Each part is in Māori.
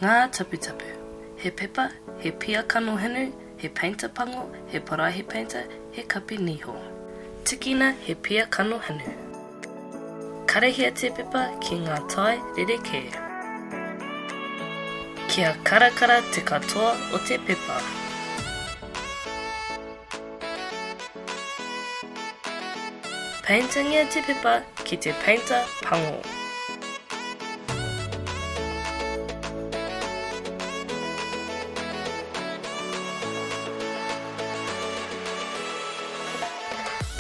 Ngā Taputapu. He pepa, he piakano hinu, he peita pango, he paraihe peita, he kapeniho. Tikina he piakano hinu. Karahia te pepa ki ngā tai rerekē. Kia karakara te katoa o te pepa. Peitangia te pepa ki te peita pango.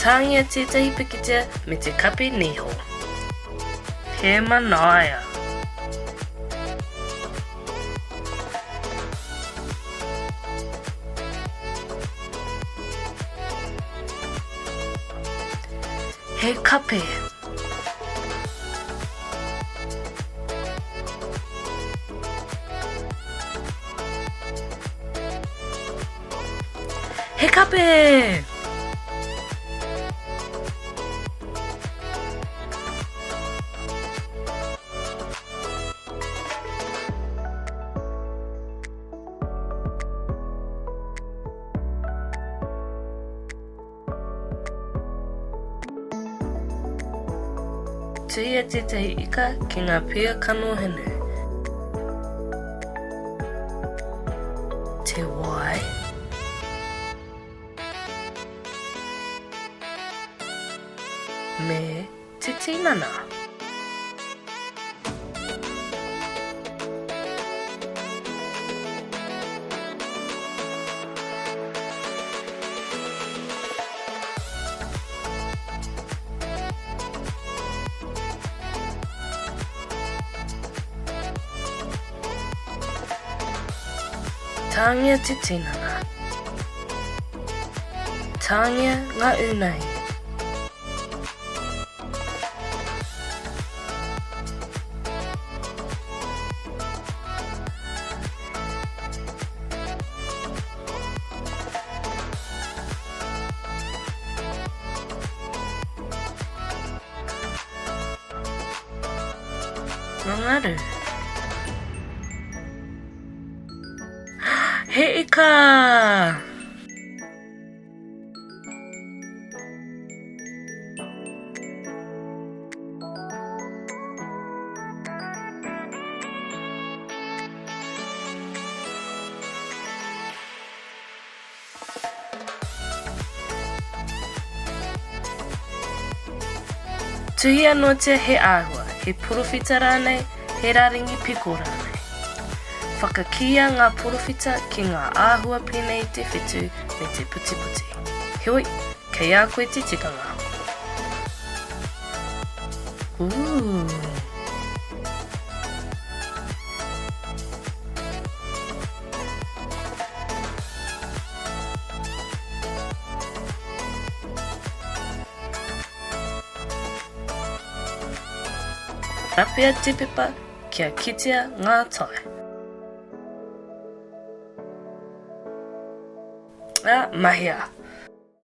Tāngia tētahi pikitia me te kapeniho. He manaia. He kape. He kape. Tuia tētahi ika ki ngā piakano hinu. Te wai. Me te tinana. Tāngia te tinana. Tāngia ngā unai. Mangaru. He ika! Tuhia notia he āhua, he porowhita rānei, he rāringi piko rānei. Whakakia ngā porowhita ki ngā āhua pēnei te whetū me te puti puti. Heoi, kei a koe te tikanga. Rapia te pepa kia kitia ngā tai. Mahia.